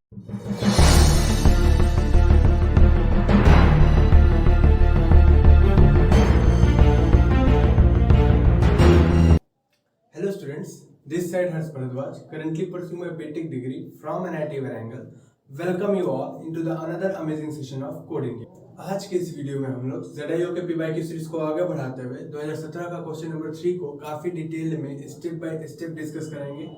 Hello students, this side Harsh Bharadwaj, currently pursuing my BTech degree from NIT Warangal. Welcome you all into the another amazing session of coding. आज के इस video में हम लोग ZIO के PY की series को आगे बढ़ाते हुए 2017 का क्वेश्चन नंबर 3 को काफी डिटेल में स्टेप बाय स्टेप डिस्कस करेंगे।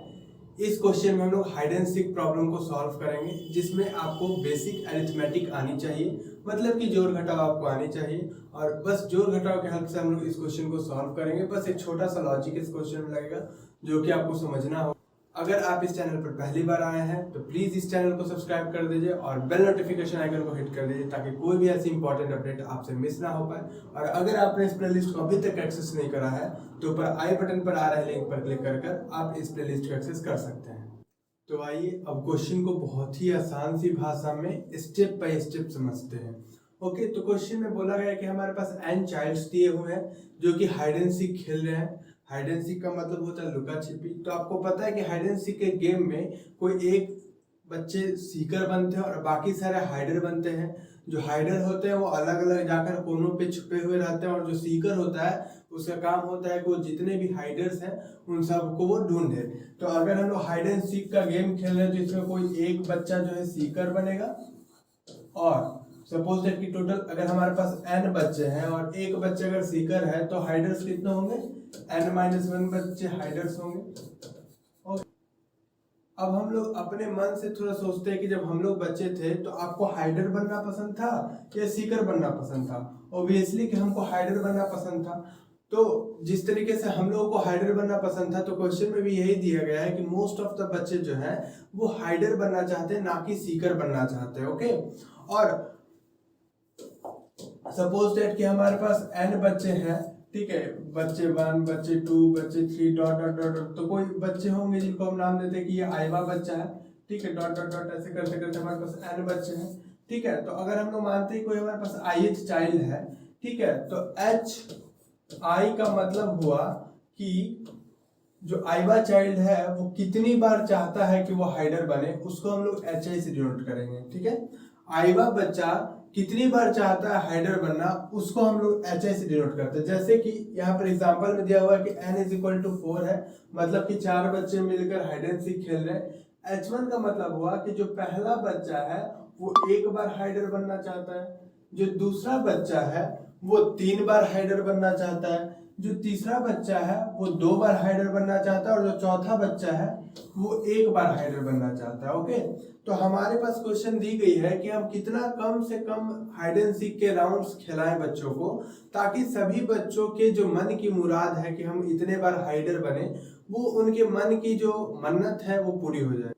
इस क्वेश्चन में हम लोग हाइड एंड सीक प्रॉब्लम को सॉल्व करेंगे, जिसमें आपको बेसिक अरिथमेटिक आनी चाहिए, मतलब कि जोड़ घटाव आपको आनी चाहिए। और बस जोड़ घटाव के हेल्प से हम लोग इस क्वेश्चन को सॉल्व करेंगे। बस एक छोटा सा लॉजिक इस क्वेश्चन में लगेगा जो कि आपको समझना हो। अगर आप इस चैनल पर पहली बार आए हैं तो प्लीज इस चैनल को सब्सक्राइब कर दीजिए और बेल नोटिफिकेशन आइकन को हिट कर दीजिए, ताकि कोई भी ऐसी इंपॉर्टेंट अपडेट आपसे मिस ना हो पाए। और अगर आपने इस प्लेलिस्ट को अभी तक एक्सेस नहीं करा है तो ऊपर आई बटन पर आ रहे लिंक पर क्लिक कर आप इस प्लेलिस्ट को एक्सेस कर सकते हैं। तो आइए अब क्वेश्चन को बहुत ही आसान सी भाषा में स्टेप बाय स्टेप समझते हैं। ओके, तो क्वेश्चन में बोला गया कि हमारे पास n चाइल्ड्स दिए हुए हैं जो कि हाइड एंड सीक खेल रहे हैं। हाइड एंड सीक का मतलब होता है लुका छिपी। तो आपको पता है कि हाइड एंड सीक के गेम में कोई एक बच्चे सीकर बनते हैं और बाकी सारे हाइडर बनते हैं। जो हाइडर होते हैं वो अलग अलग जाकर कोनों पे छुपे हुए रहते हैं, और जो सीकर होता है उसका काम होता है कि वो जितने भी हाइडर्स हैं उन सबको वो ढूंढे। तो अगर हम लोग हाइड एंड सीक का गेम खेल रहे हैं तो इसमें कोई एक बच्चा जो है सीकर बनेगा, और सपोज दैट कि टोटल अगर हमारे पास n बच्चे हैं और एक बच्चे अगर सीकर है तो हाइडर्स कितने होंगे, n-1 बच्चे हाइडर्स होंगे। अब हम लोग अपने मन से थोड़ा सोचते हैं कि जब हम लोग बच्चे थे तो आपको हाइडर बनना पसंद था या सीकर बनना पसंद था। ऑब्वियसली कि हमको हाइडर बनना पसंद था। तो जिस तरीके से हम लोगों को हाइडर बनना पसंद था, तो क्वेश्चन में भी यही दिया गया है कि मोस्ट ऑफ द बच्चे जो हैं वो हाइडर बनना चाहते हैं, ना कि सीकर बनना चाहते हैं। ओके, और सपोज दैट कि हमारे पास n बच्चे हैं, ठीक है, बच्चे 1, बच्चे 2, बच्चे 3 डॉट डॉट डॉट। तो कोई बच्चे होंगे जिनको हम नाम देते हैं कि ये आइवा बच्चा है, ठीक है, डॉट डॉट डॉट ऐसे करते करते हमारे पास n बच्चे हैं, ठीक है। तो अगर हम लोग मानते हैं कोई हमारे पास ith चाइल्ड है, ठीक है, तो hi का मतलब हुआ कि जो आइवा चाइल्ड है वो कितनी बार चाहता है कि वो हाइडर बने, उसको हम लोग hi से डिनोट करेंगे, ठीक है। आइवा बच्चा कितनी बार चाहता है हाइडर बनना, उसको हम लोग hi से डिनोट करते हैं। जैसे कि यहाँ पर एग्जांपल में दिया हुआ है कि n = 4 है, मतलब कि 4 बच्चे मिलकर हाइड एंड सीक खेल रहे हैं। h1 का मतलब हुआ कि जो पहला बच्चा है वो एक बार हाइडर बनना चाहता है, जो दूसरा बच्चा है वो 3 बार हाइडर बनना चाहता है, जो तीसरा बच्चा है वो 2 बार हाइडर बनना चाहता है, और जो चौथा बच्चा है वो 1 बार हाइडर बनना चाहता है। ओके, तो हमारे पास क्वेश्चन दी गई है कि हम कितना कम से कम हाइड एंड सीक के राउंड्स खिलाएं बच्चों को, ताकि सभी बच्चों के जो मन की मुराद है कि हम इतने बार हाइडर बने, वो उनके मन की जो मन्नत है वो पूरी हो जाए।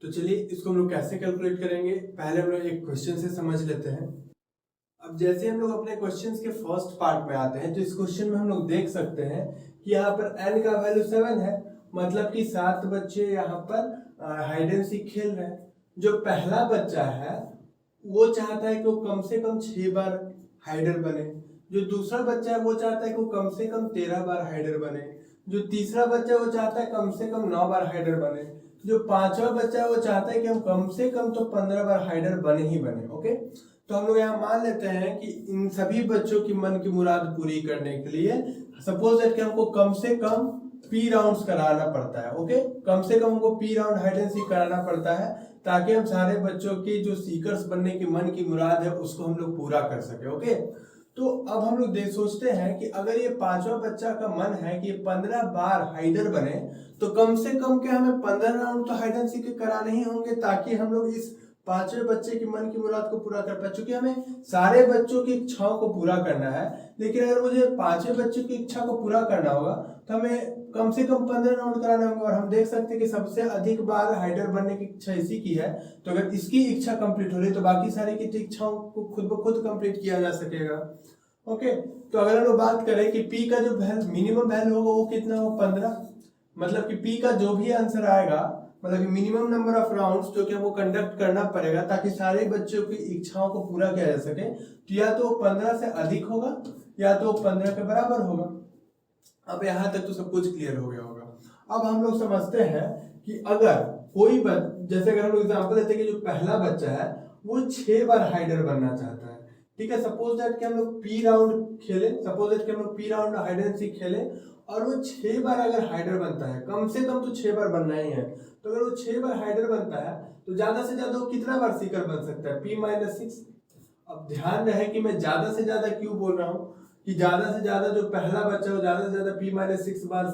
तो चलिए इसको हम लोग कैसे कैलकुलेट करेंगे, पहले हम लोग एक क्वेश्चन से समझ लेते हैं। अब जैसे हम लोग अपने क्वेश्चंस के फर्स्ट पार्ट में आते हैं, तो इस क्वेश्चन में हम लोग देख सकते हैं कि यहाँ पर n का वैल्यू 7 है, मतलब कि 7 बच्चे यहाँ पर हाइड एंड सीक खेल रहे हैं। जो पहला बच्चा है वो चाहता है कि वो कम से कम 6 बार हाइडर बने, जो दूसरा बच्चा है वो चाहता है कि वो कम से कम 13 बार हाइडर बने, जो तीसरा बच्चा वो चाहता है कम से कम 9 बार हाइडर बने, जो पांचवा बच्चा वो चाहता है कि हम कम से कम तो 15 बार हाइडर बने ही बने। ओके, तो हम लोग यहाँ मान लेते हैं कि इन सभी बच्चों की मन की मुराद पूरी करने के लिए सपोज दैट कि हमको कम से कम पी राउंड्स कराना पड़ता है। ओके, कम से कम हमको P round hide and seek कराना पड़ता है, ताकि हम सारे बच्चों की जो सीकर्स बनने की मन की मुराद है उसको हम लोग पूरा कर सके। ओके, तो अब हम लोग सोचते हैं कि अगर ये पांचवा बच्चा का मन है कि 15 बार हाइडर बने, तो कम से कम क्या हमें 15 राउंड तो हाइड एंड सीक कराने ही होंगे, ताकि हम लोग इस पांचवें बच्चे की मन की मुराद को पूरा कर पाए। चूंकि हमें सारे बच्चों की इच्छाओं को पूरा करना है, लेकिन अगर मुझे पांचवें बच्चे की इच्छा को पूरा करना होगा तो हमें कम से कम 15 राउंड कराना होगा। और हम देख सकते हैं कि सबसे अधिक बार हाइडर बनने की इच्छा इसी की है, तो अगर इसकी इच्छा कंप्लीट हो रही तो बाकी सारी की इच्छाओं को खुद ब खुद कंप्लीट किया जा सकेगा। ओके, तो अगर हम लोग बात करें कि पी का जो मिनिमम वैल्यू होगा वो कितना हो, 15, मतलब कि पी का जो भी आंसर आएगा, मतलब मिनिमम नंबर ऑफ राउंड्स जो कि हमको कंडक्ट करना पड़ेगा ताकि सारे बच्चों की इच्छाओं को पूरा किया जा सके, तो या तो 15 से अधिक होगा या तो 15 के बराबर होगा। अब यहाँ तक तो सब कुछ क्लियर हो गया होगा। अब हम लोग समझते हैं कि अगर जैसे अगर हम लोग एग्जांपल देते हैं कि जो पहला बच्चा है वो 6 बार हाइडर बनना चाहता है, ठीक है। सपोज दैट कि हम लोग पी राउंड खेले, सपोज दैट कि हम लोग P round hide and seek खेले और वो 6 बार अगर हाइडर बनता है, कम से कम तो 6 बार बनना ही है, तो अगर वो 6 बार हाइडर बनता है तो ज्यादा से ज्यादा वो कितना बार सीकर बन सकता है, p-6। अब ध्यान रहे कि मैं ज्यादा से ज्यादा क्यों बोल रहा हूँ कि ज्यादा से ज्यादा जो पहला बच्चा हो ज्यादा से ज्यादा p-6 बार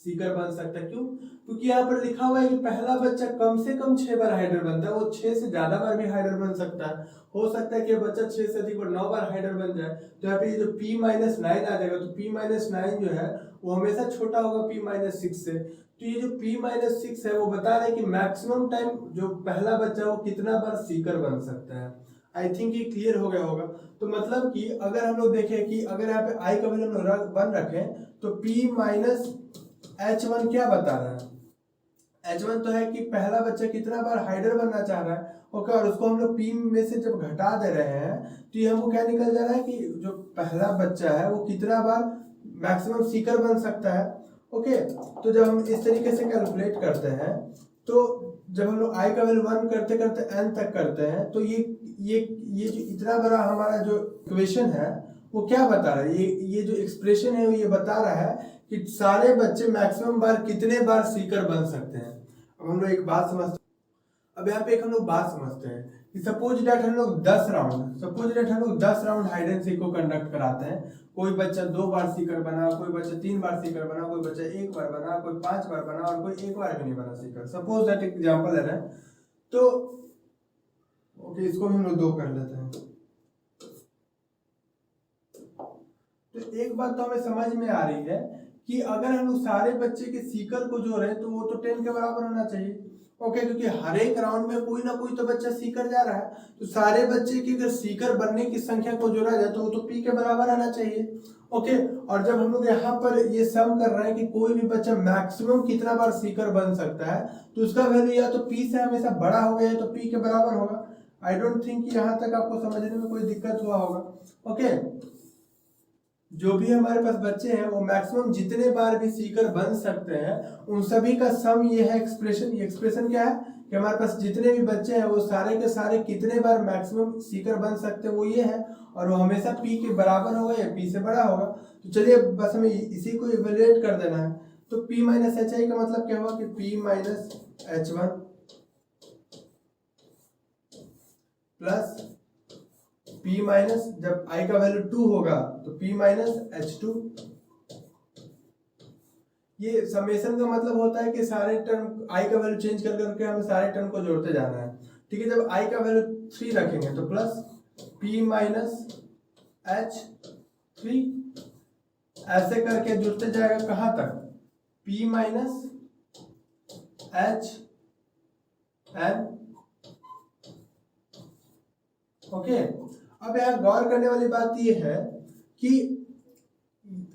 सीकर बन सकता है। क्यों? क्योंकि यहाँ पर लिखा हुआ है कि पहला बच्चा कम से कम 6 बार हाइडर बनता है, वो 6 से ज्यादा बार भी हाइडर बन सकता है। हो सकता है कि बच्चा 6 से अधिक बार 9 बार हाइडर बन जाए, तो यहाँ पे ये जो p-9 आ जाएगा, तो p-9 जो है वो हमेशा छोटा होगा p-6 से। तो ये जो p-6 है वो बता रहा है कि मैक्सिमम टाइम जो पहला बच्चा वो कितना बार सीकर बन सकता है। आई थिंक ये क्लियर हो गया होगा। तो मतलब कि अगर हम लोग देखें कि अगर यहाँ पे आई का वैल्यू हम लोग बन रखें तो p-H1 क्या बता रहा है, H1 तो है कि पहला बच्चा कितना बार हाइडर बनना चाह रहा है, ओके। और उसको हम लोग P में से जब घटा दे रहे हैं तो ये हमको क्या निकल जा रहा है कि जो पहला बच्चा है वो कितना बार मैक्सिमम सीकर बन सकता है, ओके। तो जब हम इस तरीके से कैलकुलेट करते हैं तो जब हम लोग i का वैल्यू 1 करते करते n तक करते हैं तो ये जो इतना बड़ा हमारा जो इक्वेशन है वो क्या बता रहा है, ये जो एक्सप्रेशन है वो ये बता रहा है कि सारे बच्चे मैक्सिमम बार कितने बार सीकर बन सकते हैं। अब हम लोग एक बात समझते हैं, अब यहाँ पे एक हम लोग बात समझते हैं कि सपोज दैट हम लोग 10 राउंड हाइड एंड सीक को कंडक्ट कराते हैं। कोई बच्चा 2 बार सीकर बना, कोई बच्चा 3 बार सीकर बना, कोई बच्चा 1 बार बना, कोई 5 बार बना और कोई 1 बार भी नहीं बना सीकर। सपोज दैट एग्जांपल ले रहे हैं, तो ओके इसको भी हम लोग 2 कर लेते हैं। तो एक बात तो हमें समझ में आ रही है कि अगर हम लोग सारे बच्चे के सीकर को जोड़े तो वो तो 10 के बराबर होना चाहिए, ओके। क्योंकि हर एक राउंड में कोई ना कोई तो बच्चा सीकर जा रहा है, तो सारे बच्चे की अगर सीकर बनने की संख्या को जोड़ा जाए तो वो तो p के बराबर आना चाहिए, ओके। और जब हम लोग यहाँ पर ये सम कर रहे हैं कि कोई भी बच्चा मैक्सिमम कितना बार सीकर बन सकता है तो उसका वैल्यू या तो p से हमेशा बड़ा होगा या तो p के बराबर होगा। आई डोंट थिंक कि यहाँ तक आपको समझने में कोई दिक्कत हुआ होगा, ओके। जो भी हमारे पास बच्चे हैं वो मैक्सिमम जितने बार भी सीकर बन सकते हैं उन सभी का सम ये है एक्सप्रेशन। ये एक्सप्रेशन क्या है कि हमारे पास जितने भी बच्चे हैं वो सारे के सारे कितने बार मैक्सिमम सीकर बन सकते हैं वो ये है, और वो हमेशा p के बराबर होगा या p से बड़ा होगा। तो चलिए बस हमें इसी को इवेल्युएट कर देना है। तो p-hi का मतलब क्या हुआ कि p-h1 प्लस p माइनस, जब i का वैल्यू 2 होगा तो p-h2। ये समेशन का मतलब होता है कि सारे टर्म i का वैल्यू चेंज कर करके हमें सारे टर्म को जोड़ते जाना है, ठीक है। जब i का वैल्यू 3 रखेंगे तो प्लस p-h3 ऐसे करके जुड़ते जाएगा कहां तक, p-hn। ओके। अब यहाँ गौर करने वाली बात ये है कि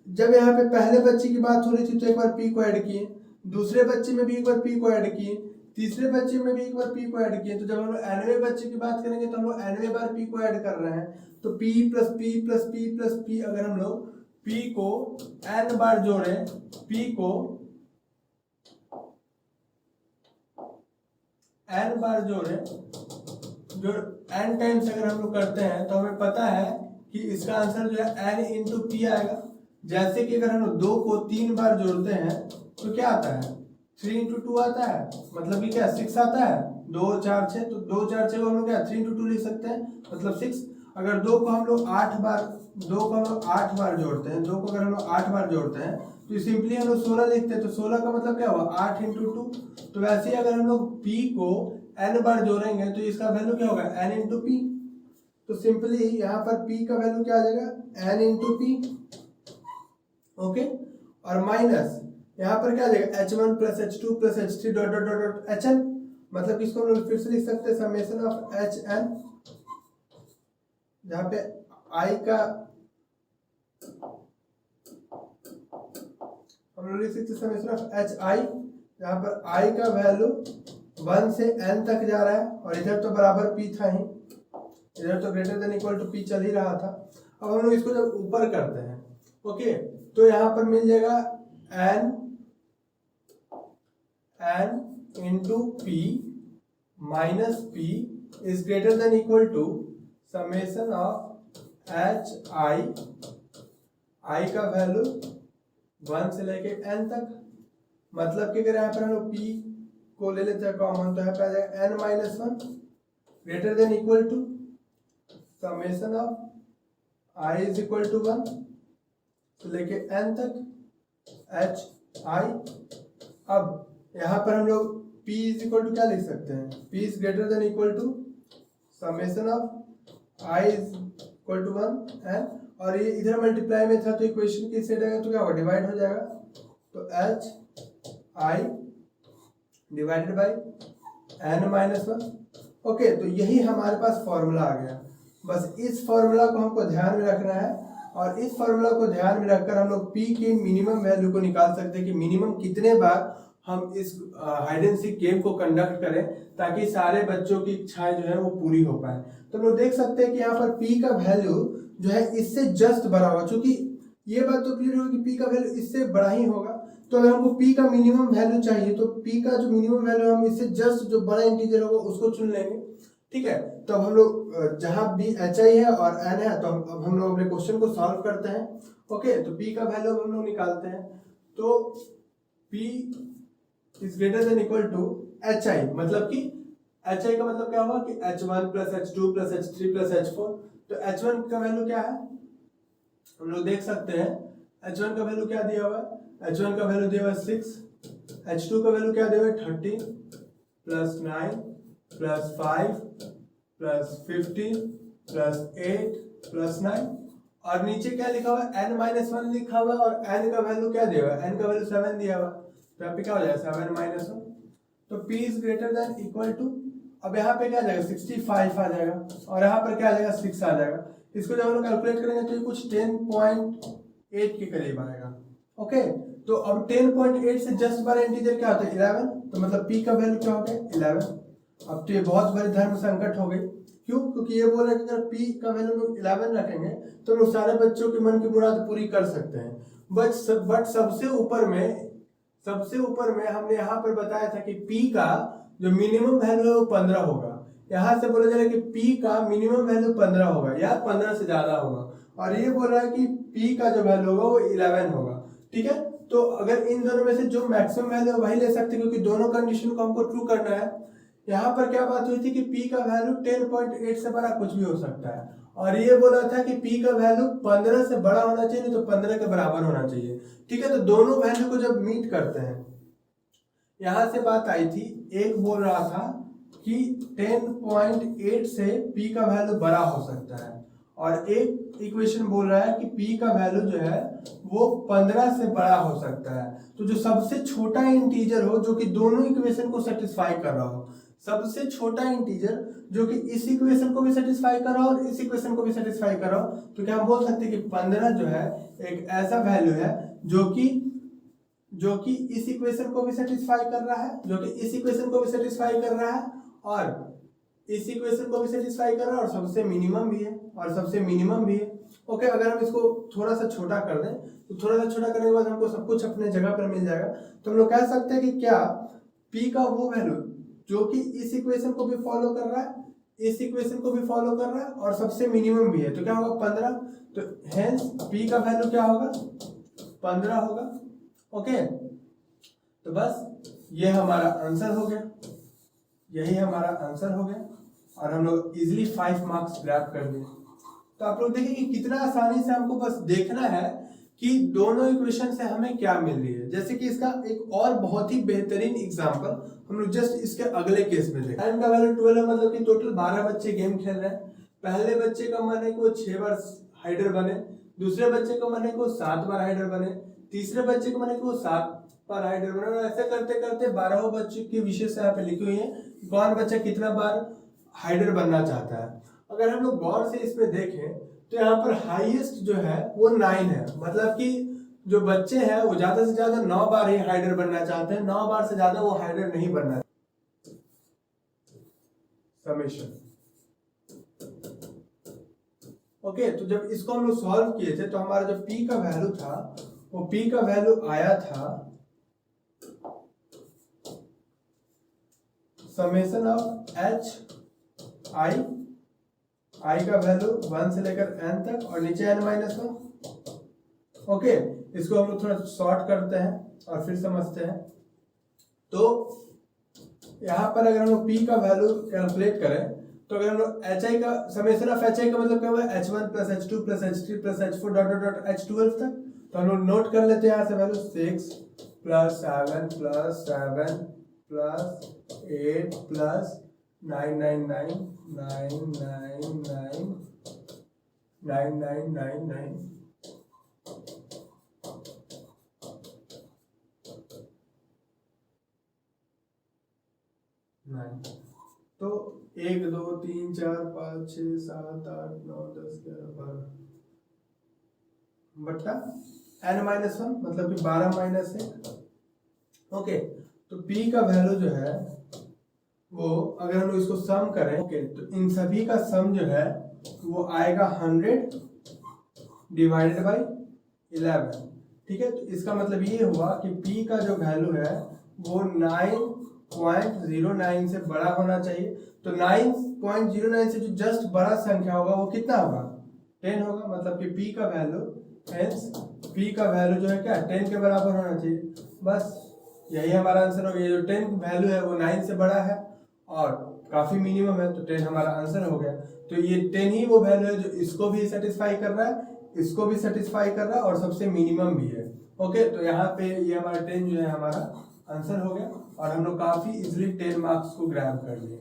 जब यहाँ पे पहले बच्चे की बात हो रही थी तो एक बार p को ऐड किए, दूसरे बच्चे में भी एक बार p को ऐड किए, तीसरे बच्चे में भी एक बार p को ऐड किए। तो जब हम लोग nवें बच्चे की बात करेंगे तो हम लोग nवें बार p को ऐड कर रहे हैं, तो p plus p plus p plus p, अगर हम लोग p को n बार जोड़े, p को n बार जोड़े, जो n टाइम्स अगर हम लोग करते हैं तो हमें पता है कि इसका आंसर जो है n इंटू पी आएगा। जैसे कि अगर हम लोग 2 को 3 बार जोड़ते हैं तो क्या आता है, 3 इंटू 2 आता है, मतलब कि क्या 6 आता है। 2 4 6, तो 2 4 6 को हम लोग क्या 3 इंटू 2 लिख सकते हैं, मतलब 6। अगर 2 को हम लोग 8 बार जोड़ते हैं, 2 को अगर हम लोग 8 बार जोड़ते हैं तो सिंपली हम लोग 16 लिखते हैं। तो 16 का मतलब क्या हुआ 8 इंटू 2। तो वैसे ही अगर हम लोग p को n बार जोड़ेंगे तो इसका वैल्यू क्या होगा n इंटू पी। तो सिंपली यहाँ पर p का वैल्यू क्या आ जाएगा n इंटू पी, ओके। और माइनस यहाँ पर क्या आ जाएगा h1 plus h2 plus h3 dot dot dot dot hn, मतलब इसको हम लोग फिर से लिख सकते हैं समेशन ऑफ hn, जहाँ पे i का हम लोग लिख सकते हैं समेशन ऑफ hi, जहाँ पर i का वैल्यू 1 से n तक जा रहा है और इधर तो बराबर p था ही, इधर तो greater than equal to p चल ही रहा था। अब हम लोग इसको जब ऊपर करते हैं, ओके, तो यहाँ पर मिल जाएगा n into P minus P is greater than equal to summation of H I का वैल्यू 1 से लेके n तक। मतलब कि अगर यहाँ पर हम लोग p को ले लेते हैं कॉमन, तो यहाँ पे आ जाएगा n minus 1 greater than equal to summation of i is equal to 1 से लेके n तक एच आई। अब यहाँ पर हम लोग p इज इक्वल टू क्या लिख सकते हैं, p is greater than equal to summation of i is equal to 1 n, और ये इधर मल्टीप्लाई में था तो इक्वेशन की साइड आएगा तो क्या होगा, डिवाइड हो जाएगा। तो H I divided by n minus 1। Okay, तो यही हमारे पास फॉर्मूला आ गया। बस इस फॉर्मूला को हमको ध्यान में रखना है, और इस फॉर्मूला को ध्यान में रखकर हम लोग p की मिनिमम वैल्यू को निकाल सकते हैं कि मिनिमम कितने बार हम इस हाइड एंड सीक गेम को कंडक्ट करें ताकि सारे बच्चों की इच्छाएं जो है वो पूरी हो पाए। तो हम लोग देख सकते हैं कि यहाँ पर p का वैल्यू जो है इससे जस्ट बड़ा होगा, क्योंकि ये बात तो क्लियर होगी कि p का वैल्यू इससे बड़ा ही होगा। तो अगर हमको p का मिनिमम वैल्यू चाहिए तो p का जो मिनिमम वैल्यू हम इससे जस्ट जो बड़ा इंटीजर होगा उसको चुन लेंगे। ठीक है, तो अब हम लोग जहां भी एच आई है और n है, तो अब हम लोग अपने क्वेश्चन को सॉल्व करते हैं। ओके, तो p का वैल्यू हम लोग निकालते हैं। तो p is greater than equal to H I, मतलब कि एच आई का मतलब क्या होगा कि h1 plus h2 plus h3 plus h4। तो h1 का वैल्यू क्या है हम लोग देख सकते हैं। h1 का वैल्यू क्या दिया हुआ है, h1 का वैल्यू दिया हुआ है 6, h2 का वैल्यू क्या दिया हुआ है 30 plus 9 plus 5 plus 15 plus 8 plus 9, और नीचे क्या लिखा हुआ है n माइनस 1 लिखा हुआ है, और n का वैल्यू क्या दिया हुआ है, n का वैल्यू 7 दिया हुआ है। तो यहाँ पे क्या हो जाएगा 7 माइनस 1। तो p is greater than equal to, अब यहाँ पे क्या आ जाएगा 65 आ जाएगा, और यहाँ पर क्या आ जाएगा 6 आ जाएगा। इसको जब हम लोग कैलकुलेट करेंगे तो ये कुछ 10.8 के करीब आएगा। ओके, तो अब 10.8 से जस्ट बड़ा इंटीजर क्या होता है 11, तो मतलब p का वैल्यू क्या हो गया 11। अब तो ये बहुत बड़ी धर्म संकट हो गई, क्यों, क्योंकि ये बोल रहे हैं कि अगर p का वैल्यू लोग 11 रखेंगे तो लोग सारे बच्चों के मन की मुराद पूरी कर सकते हैं। बट सबसे ऊपर में हमने यहाँ पर बताया था कि p का जो मिनिमम वैल्यू है वो 15 होगा। यहाँ से बोला जा रहा है कि p का मिनिमम वैल्यू 15 होगा या 15 से ज्यादा होगा, और ये बोल रहा है कि p का जो वैल्यू होगा वो 11 होगा। ठीक है, तो अगर इन दोनों में से जो मैक्सिमम वैल्यू है वही ले सकते हैं, क्योंकि दोनों कंडीशन को हमको ट्रू करना है। यहाँ पर क्या बात हुई थी कि p का वैल्यू 10.8 से बड़ा कुछ भी हो सकता है, और ये बोला था कि p का वैल्यू 15 से बड़ा होना चाहिए, नहीं तो 15 के बराबर होना चाहिए। ठीक है, तो दोनों वैल्यू को जब मीट करते हैं, यहां से बात आई थी, एक बोल रहा था कि 10.8 से p का वैल्यू बड़ा हो सकता है, और एक इक्वेशन बोल रहा है कि p का वैल्यू जो है वो 15 से बड़ा हो सकता है। तो जो सबसे छोटा इंटीजर हो जो कि दोनों इक्वेशन को सेटिस्फाई कर रहा हो, सबसे छोटा इंटीजर जो कि इस इक्वेशन को भी सेटिस्फाई कर रहा हो और इस इक्वेशन को भी सेटिस्फाई कर रहा हो, तो क्या हम बोल सकते हैं कि 15 जो है एक ऐसा वैल्यू है जो कि इस इक्वेशन को भी सेटिस्फाई कर रहा है, जो कि इस इक्वेशन को भी सेटिस्फाई कर रहा है, और इस इक्वेशन को भी सेटिस्फाई कर रहा है, और सबसे मिनिमम भी है, और सबसे मिनिमम भी है। ओके, अगर हम इसको थोड़ा सा छोटा कर दें तो थोड़ा सा छोटा करने के बाद हमको सब कुछ अपने जगह पर मिल जाएगा। तो हम लोग कह सकते हैं कि क्या p का वो वैल्यू जो कि इस इक्वेशन को भी फॉलो कर रहा है, इस इक्वेशन को भी फॉलो कर रहा है, और सबसे मिनिमम भी है, तो क्या होगा 15। तो हेंस p का वैल्यू क्या होगा 15 होगा। ओके, तो बस ये हमारा आंसर हो गया, यही हमारा आंसर हो गया, और हम लोग इजिली 5 मार्क्स ग्रैब कर दिए। तो आप लोग देखिए कि कितना आसानी से हमको बस देखना है कि दोनों इक्वेशन से हमें क्या मिल रही है। जैसे कि इसका एक और बहुत ही बेहतरीन एग्जांपल हम लोग जस्ट इसके अगले केस में देखें। n का वैल्यू 12 है, मतलब कि टोटल 12 बच्चे गेम खेल रहे हैं। पहले बच्चे का मन है कि वो 6 बार हाइडर बने, दूसरे बच्चे का मन है कि वो 7 बार हाइडर बने, तीसरे बच्चे का मन है कि वो 7 बार हाइडर बने, और ऐसे करते करते 12 बच्चे की विशेष यहाँ पे लिखी हुई है कौन बच्चा कितना बार हाइडर बनना चाहता है। अगर हम लोग गौर से इसमें देखें तो यहाँ पर हाईएस्ट जो है वो 9 है, मतलब कि जो बच्चे हैं वो ज्यादा से ज्यादा 9 बार ही हाइडर बनना चाहते हैं, 9 बार से ज्यादा वो हाइडर नहीं बनना। समेशन। ओके, तो जब इसको हम लोग सॉल्व किए थे तो हमारा जो p का वैल्यू था वो p का वैल्यू आया था समेशन ऑफ एच आई का वैल्यू 1 से लेकर n तक और नीचे n-1। ओके, इसको हम लोग थोड़ा शॉर्ट करते हैं और फिर समझते हैं। तो यहाँ पर अगर हम लोग p का वैल्यू कैलकुलेट करें तो अगर हम लोग hi का समेशन ऑफ hi का मतलब क्या हुआ, h1 plus h2 plus h3 plus h4 dot dot dot h12 तक। तो हम लोग नोट कर लेते हैं यहाँ से value 6 plus 7 plus 7 plus 8 plus 999 999 9999 तो 1 2 3 4 5 6 7 8 9 10 11 12 बट्टा n-1 मतलब कि 12 माइनस 1। ओके, तो p का वैल्यू जो है वो अगर हम लोग इसको सम करें, ओके, तो इन सभी का सम जो है वो आएगा 100 डिवाइडेड बाई 11। ठीक है, तो इसका मतलब ये हुआ कि p का जो वैल्यू है वो 9.09 से बड़ा होना चाहिए। तो 9.09 से जो जस्ट बड़ा संख्या होगा वो कितना होगा, 10 होगा। मतलब कि p का वैल्यू p का वैल्यू जो है क्या 10 के बराबर होना चाहिए। बस यही हमारा आंसर हो गया। जो 10 वैल्यू है वो 9 से बड़ा है और काफी मिनिमम है, तो 10 हमारा आंसर हो गया। तो ये 10 ही वो वैल्यू है जो इसको भी सेटिस्फाई कर रहा है, इसको भी सेटिस्फाई कर रहा है और सबसे मिनिमम भी है। ओके, तो यहाँ पे ये हमारा 10 जो है हमारा आंसर हो गया और हम लोग काफी इजिली 10 मार्क्स को ग्रैब कर लिए।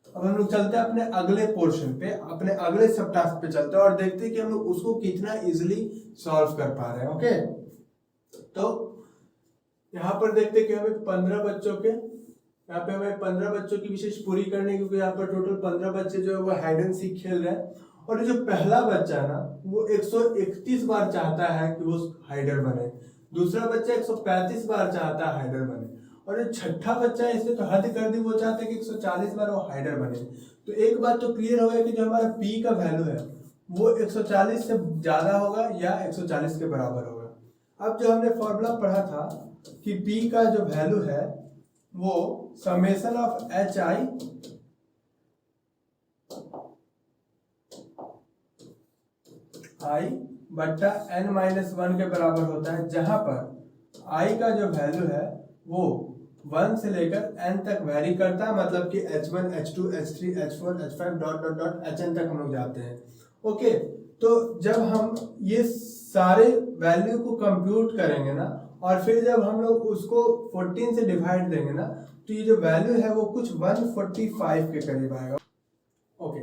अब हम लोग चलते हैं अपने अगले पोर्शन पे, अपने अगले सब टास्क पे चलते हैं और देखते हैं कि हम लोग उसको कितना इजिली सॉल्व कर पा रहे हैं। ओके, तो यहाँ पर देखते हैं कि हमें 15 बच्चों के यहाँ पे हमें 15 बच्चों की विशेष पूरी करनी है, क्योंकि यहाँ पर टोटल 15 बच्चे जो है वो हाइड एंड सीक खेल रहे हैं। और ये जो पहला बच्चा है ना वो 131 बार चाहता है कि वो हाइडर बने, दूसरा बच्चा 135 बार चाहता है हाइडर बने, और जो छठा बच्चा है इसने तो हद कर दी, वो चाहता है कि 140 बार वो हाइडर बने। तो एक बात तो क्लियर हो गया कि जो हमारा p का वैल्यू है वो 140 से ज्यादा होगा या 140 के बराबर होगा। अब जो हमने फॉर्मूला पढ़ा था कि p का जो वैल्यू है वो समेशन ऑफ hi बट्टा n-1 के बराबर होता है, जहां पर i का जो वैल्यू है वो 1 से लेकर n तक वेरी करता है। मतलब कि h1 h2 h3 h4 h5 dot dot dot hn तक हम लोग जाते हैं। ओके, तो जब हम ये सारे वैल्यू को कंप्यूट करेंगे ना और फिर जब हम लोग उसको 14 से डिवाइड देंगे ना तो ये जो वैल्यू है वो कुछ 145 के करीब आएगा। ओके,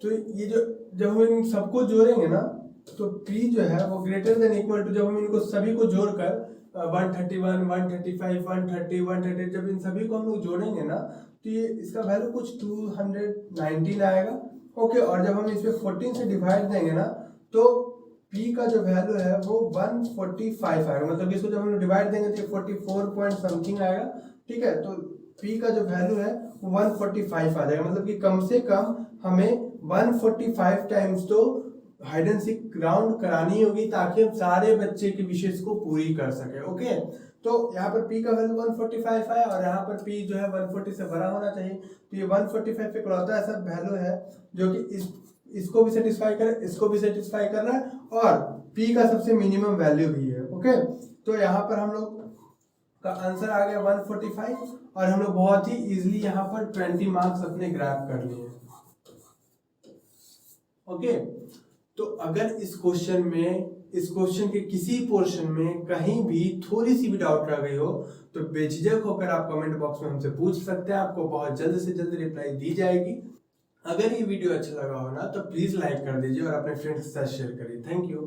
तो ये जो जब हम इन सबको जोड़ेंगे ना तो p जो है वो ग्रेटर देन इक्वल टू, जब हम इनको सभी को जोड़कर 131 135 130 130 जब इन सभी को हम लोग जोड़ेंगे ना तो ये इसका वैल्यू कुछ 219 आएगा। ओके, और जब हम इस पे 14 से डिवाइड देंगे ना तो p का जो वैल्यू है वो 145 आएगा। मतलब इसको जब हम लोग डिवाइड देंगे तो 44 पॉइंट समथिंग आएगा। ठीक है, तो p का जो वैल्यू है वो 145 आ जाएगा। मतलब कि कम से कम हमें 145 टाइम्स तो हाइड एंड सीक राउंड करानी होगी ताकि हम सारे बच्चे की विशेष को पूरी कर सके। ओके, तो यहाँ पर p का वैल्यू 145 है और यहाँ पर p जो है 140 से बड़ा होना चाहिए। तो ये 145 पे इकलौता ऐसा वैल्यू है जो कि इसको भी सेटिस्फाई कर, इसको भी सेटिस्फाई कर रहा है और p का सबसे मिनिमम वैल्यू भी है। ओके, तो यहाँ पर हम लोग का आंसर आ गया 145 और हम लोग बहुत ही इजीली यहाँ पर 20 मार्क्स अपने ग्रैब कर लिए। ओके, तो अगर इस क्वेश्चन के किसी पोर्शन में कहीं भी थोड़ी सी भी डाउट रह गई हो तो बेझिझक होकर आप कमेंट बॉक्स में हमसे पूछ सकते हैं। आपको बहुत जल्द से जल्द रिप्लाई दी जाएगी। अगर ये वीडियो अच्छा लगा हो ना तो प्लीज लाइक कर दीजिए और अपने फ्रेंड्स के साथ शेयर करिए। Thank you.